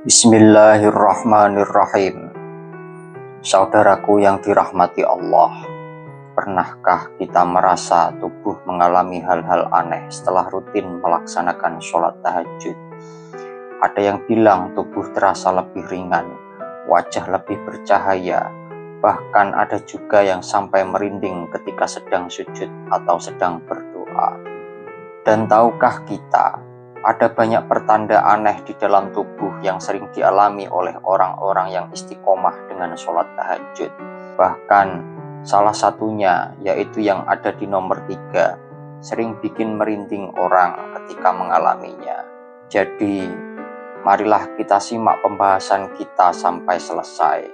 Bismillahirrahmanirrahim. Saudaraku yang dirahmati Allah, pernahkah kita merasa tubuh mengalami hal-hal aneh setelah rutin melaksanakan sholat tahajud? Ada yang bilang tubuh terasa lebih ringan, wajah lebih bercahaya, bahkan ada juga yang sampai merinding ketika sedang sujud atau sedang berdoa. Dan tahukah kita, ada banyak pertanda aneh di dalam tubuh yang sering dialami oleh orang-orang yang istiqomah dengan sholat tahajud. Bahkan salah satunya yaitu yang ada di nomor 3, sering bikin merinding orang ketika mengalaminya. Jadi marilah kita simak pembahasan kita sampai selesai,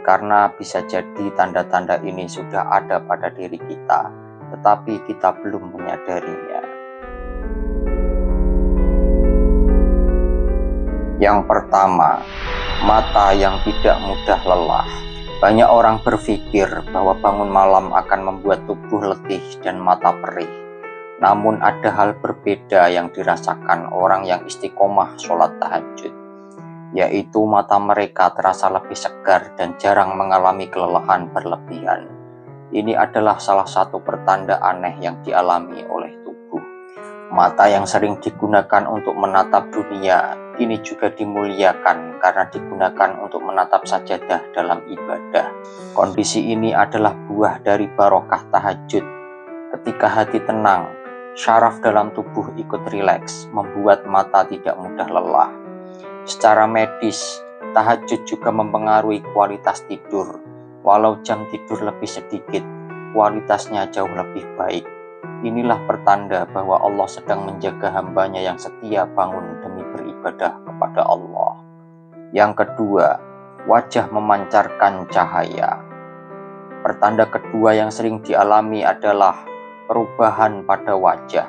karena bisa jadi tanda-tanda ini sudah ada pada diri kita, tetapi kita belum menyadarinya. Yang pertama, mata yang tidak mudah lelah. Banyak orang berpikir bahwa bangun malam akan membuat tubuh letih dan mata perih. Namun ada hal berbeda yang dirasakan orang yang istiqomah sholat tahajud, yaitu mata mereka terasa lebih segar dan jarang mengalami kelelahan berlebihan. Ini adalah salah satu pertanda aneh yang dialami oleh tubuh. Mata yang sering digunakan untuk menatap dunia, ini juga dimuliakan karena digunakan untuk menatap sajadah dalam ibadah. Kondisi ini adalah buah dari barokah tahajud. Ketika hati tenang, syaraf dalam tubuh ikut rileks, membuat mata tidak mudah lelah. Secara medis, tahajud juga mempengaruhi kualitas tidur. Walau jam tidur lebih sedikit, kualitasnya jauh lebih baik. Inilah pertanda bahwa Allah sedang menjaga hambanya yang setia bangun demi beribadah kepada Allah. Yang kedua, wajah memancarkan cahaya. Pertanda kedua yang sering dialami adalah perubahan pada wajah.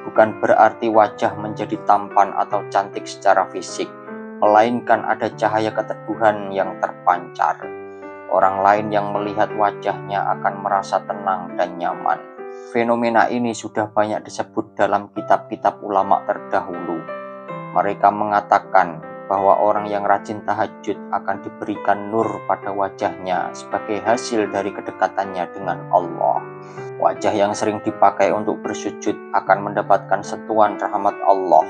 Bukan berarti wajah menjadi tampan atau cantik secara fisik, melainkan ada cahaya keteduhan yang terpancar. Orang lain yang melihat wajahnya akan merasa tenang dan nyaman. Fenomena ini sudah banyak disebut dalam kitab-kitab ulama terdahulu. Mereka mengatakan bahwa orang yang rajin tahajud akan diberikan nur pada wajahnya sebagai hasil dari kedekatannya dengan Allah. Wajah yang sering dipakai untuk bersujud akan mendapatkan sentuhan rahmat Allah.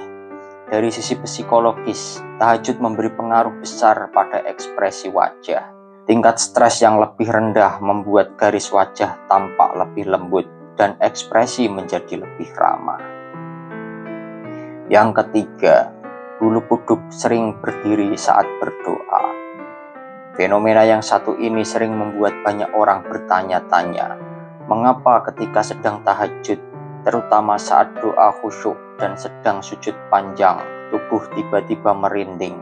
Dari sisi psikologis, tahajud memberi pengaruh besar pada ekspresi wajah. Tingkat stres yang lebih rendah membuat garis wajah tampak lebih lembut dan ekspresi menjadi lebih ramah. Yang ketiga, bulu kuduk sering berdiri saat berdoa. Fenomena yang satu ini sering membuat banyak orang bertanya-tanya, mengapa ketika sedang tahajud, terutama saat doa khusyuk dan sedang sujud panjang, tubuh tiba-tiba merinding.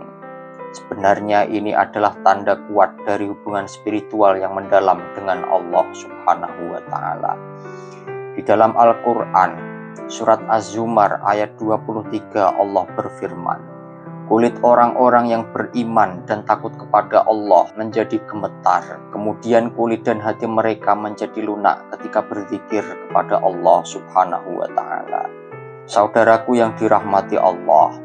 Sebenarnya ini adalah tanda kuat dari hubungan spiritual yang mendalam dengan Allah Subhanahu wa Ta'ala. Di dalam Al-Quran, surat Az-Zumar ayat 23, Allah berfirman, kulit orang-orang yang beriman dan takut kepada Allah menjadi gemetar, kemudian kulit dan hati mereka menjadi lunak ketika berzikir kepada Allah Subhanahu wa Ta'ala. Saudaraku yang dirahmati Allah,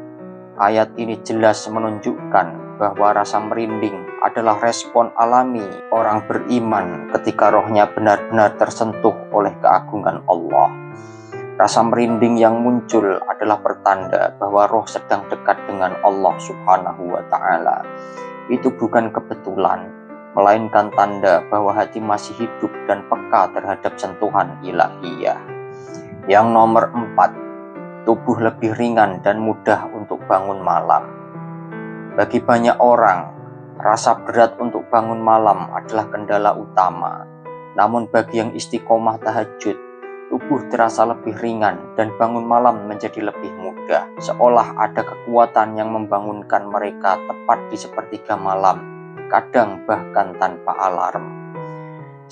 ayat ini jelas menunjukkan bahwa rasa merinding adalah respon alami orang beriman ketika rohnya benar-benar tersentuh oleh keagungan Allah. Rasa merinding yang muncul adalah pertanda bahwa roh sedang dekat dengan Allah Subhanahu wa Ta'ala. Itu bukan kebetulan, melainkan tanda bahwa hati masih hidup dan peka terhadap sentuhan ilahiyah. Yang nomor 4, tubuh lebih ringan dan mudah untuk bangun malam. Bagi banyak orang, rasa berat untuk bangun malam adalah kendala utama. Namun bagi yang istiqomah tahajud, tubuh terasa lebih ringan dan bangun malam menjadi lebih mudah, seolah ada kekuatan yang membangunkan mereka tepat di sepertiga malam, kadang bahkan tanpa alarm.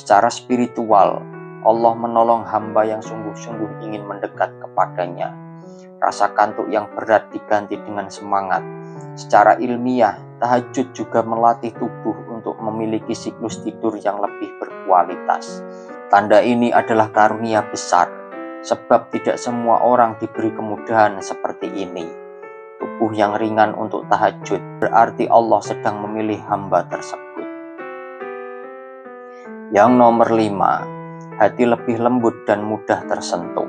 Secara spiritual, Allah menolong hamba yang sungguh-sungguh ingin mendekat kepadanya. Rasa kantuk yang berat diganti dengan semangat. Secara ilmiah, tahajud juga melatih tubuh untuk memiliki siklus tidur yang lebih berkualitas. Tanda ini adalah karunia besar, sebab tidak semua orang diberi kemudahan seperti ini. tubuh yang ringan untuk tahajud, berarti Allah sedang memilih hamba tersebut. Yang nomor 5, hati lebih lembut dan mudah tersentuh.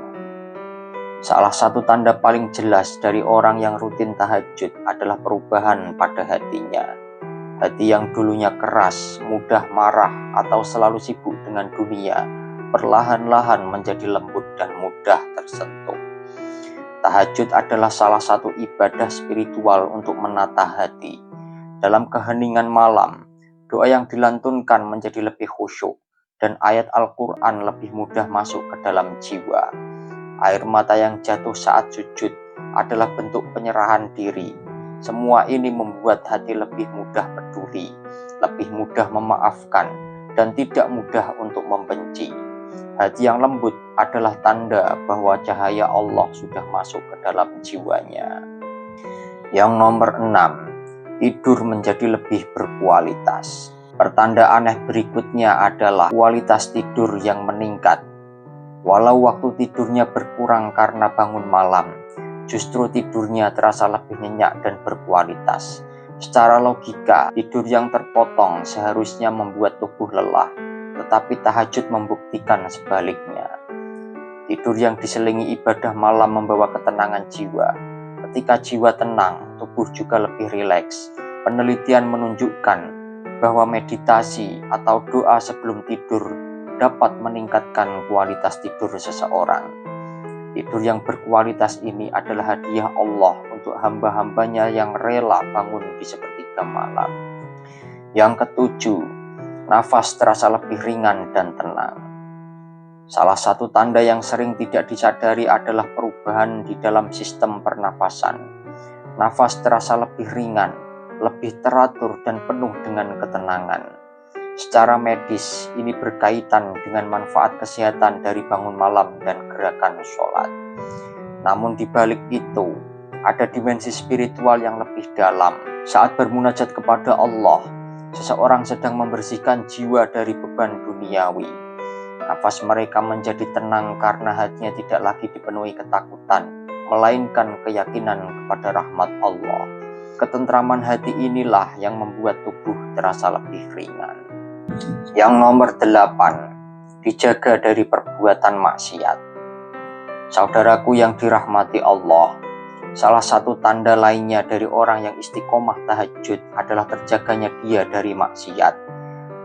Salah satu tanda paling jelas dari orang yang rutin tahajud adalah perubahan pada hatinya. Hati yang dulunya keras, mudah marah, atau selalu sibuk dengan dunia, perlahan-lahan menjadi lembut dan mudah tersentuh. Tahajud adalah salah satu ibadah spiritual untuk menata hati. Dalam keheningan malam, doa yang dilantunkan menjadi lebih khusyuk, dan ayat Al-Quran lebih mudah masuk ke dalam jiwa. Air mata yang jatuh saat sujud adalah bentuk penyerahan diri. Semua ini membuat hati lebih mudah peduli, lebih mudah memaafkan, dan tidak mudah untuk membenci. Hati yang lembut adalah tanda bahwa cahaya Allah sudah masuk ke dalam jiwanya. Yang nomor 6, tidur menjadi lebih berkualitas. Pertanda aneh berikutnya adalah kualitas tidur yang meningkat. Walau waktu tidurnya berkurang karena bangun malam, justru tidurnya terasa lebih nyenyak dan berkualitas. Secara logika, tidur yang terpotong seharusnya membuat tubuh lelah, tetapi tahajud membuktikan sebaliknya. Tidur yang diselingi ibadah malam membawa ketenangan jiwa. Ketika jiwa tenang, tubuh juga lebih rileks. Penelitian menunjukkan bahwa meditasi atau doa sebelum tidur dapat meningkatkan kualitas tidur seseorang. Tidur yang berkualitas ini adalah hadiah Allah untuk hamba-hambanya yang rela bangun di sepertiga malam. Yang ketujuh, nafas terasa lebih ringan dan tenang. Salah satu tanda yang sering tidak disadari adalah perubahan di dalam sistem pernapasan. Nafas terasa lebih ringan, lebih teratur dan penuh dengan ketenangan. Secara medis, ini berkaitan dengan manfaat kesehatan dari bangun malam dan gerakan sholat. Namun di balik itu, ada dimensi spiritual yang lebih dalam. Saat bermunajat kepada Allah, seseorang sedang membersihkan jiwa dari beban duniawi. Nafas mereka menjadi tenang karena hatinya tidak lagi dipenuhi ketakutan, melainkan keyakinan kepada rahmat Allah. Ketentraman hati inilah yang membuat tubuh terasa lebih ringan. Yang nomor 8, dijaga dari perbuatan maksiat. Saudaraku yang dirahmati Allah, salah satu tanda lainnya dari orang yang istiqomah tahajud adalah terjaganya dia dari maksiat.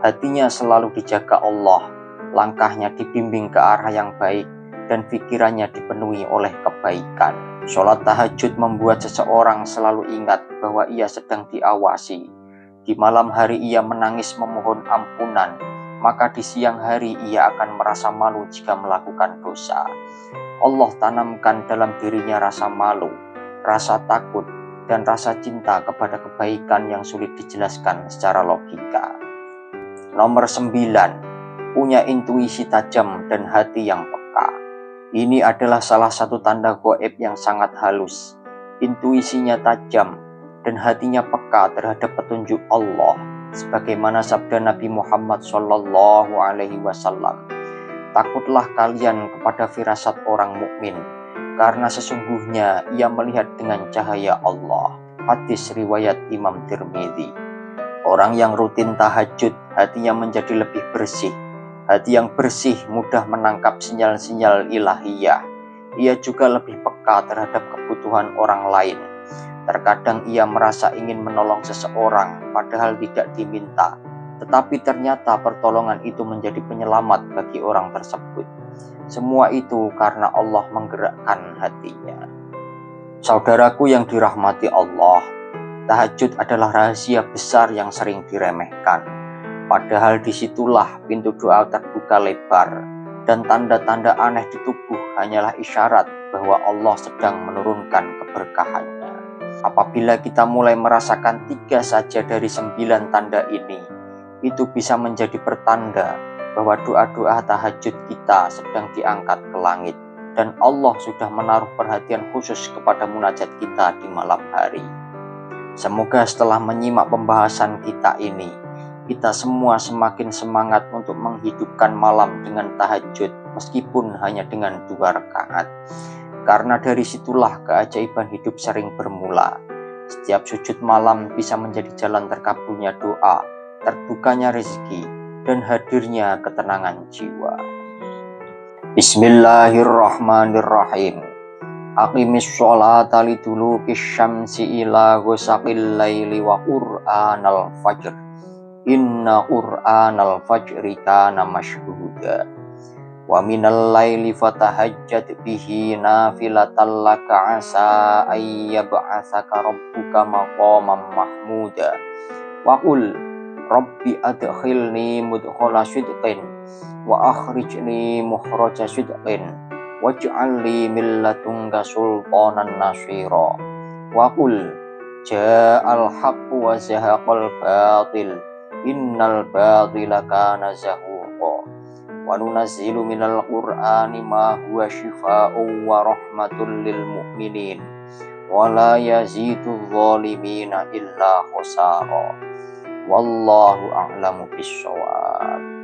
Hatinya selalu dijaga Allah, langkahnya dibimbing ke arah yang baik, dan pikirannya dipenuhi oleh kebaikan. Sholat tahajud membuat seseorang selalu ingat bahwa ia sedang diawasi. Di malam hari ia menangis memohon ampunan, maka di siang hari ia akan merasa malu jika melakukan dosa. Allah tanamkan dalam dirinya rasa malu, rasa takut, dan rasa cinta kepada kebaikan yang sulit dijelaskan secara logika. Nomor 9, punya intuisi tajam dan hati yang peka. Ini adalah salah satu tanda gaib yang sangat halus. Intuisinya tajam dan hatinya peka terhadap petunjuk Allah, sebagaimana sabda Nabi Muhammad SAW, takutlah kalian kepada firasat orang mukmin, karena sesungguhnya ia melihat dengan cahaya Allah. Hadis riwayat Imam Tirmidzi. Orang yang rutin tahajud, hatinya menjadi lebih bersih. Hati yang bersih mudah menangkap sinyal-sinyal ilahiyah. Ia juga lebih peka terhadap kebutuhan orang lain. Terkadang ia merasa ingin menolong seseorang padahal tidak diminta, tetapi ternyata pertolongan itu menjadi penyelamat bagi orang tersebut. Semua itu karena Allah menggerakkan hatinya. Saudaraku yang dirahmati Allah, tahajud adalah rahasia besar yang sering diremehkan. Padahal disitulah pintu doa terbuka lebar, dan tanda-tanda aneh di tubuh hanyalah isyarat bahwa Allah sedang menurunkan keberkahannya. Apabila kita mulai merasakan 3 saja dari 9 tanda ini, itu bisa menjadi pertanda bahwa doa-doa tahajud kita sedang diangkat ke langit, dan Allah sudah menaruh perhatian khusus kepada munajat kita di malam hari. Semoga setelah menyimak pembahasan kita ini, kita semua semakin semangat untuk menghidupkan malam dengan tahajud, meskipun hanya dengan 2 rakaat. Karena dari situlah keajaiban hidup sering bermula. Setiap sujud malam bisa menjadi jalan terkabulnya doa, terbukanya rezeki, dan hadirnya ketenangan jiwa. Bismillahirrahmanirrahim. Aqimis sholata liduluki syamsi ila ghasaqil laili wa qur'anal fajr. Inna qur'anal fajri kana mashhuda. Wa minal laili fatahajjat bihi nafilatan laka asa ayyab'atsaka rabbuka maqaman mahmuda. Wa qul rabbi adkhilni mudkhala sidqin wa akhrijni mukhraja sidqin waj'al li min ladunka sultanan nasira. Wa qul ja'al haqqu wa zahaqal batil innal batila kana zahuqa. Wa nunazzilu minal qur'ani ma huwa shifaa'un wa rahmatun lil mu'minin wa la yazidul zalimina illa khusara. Wallahu a'lamu bissawab.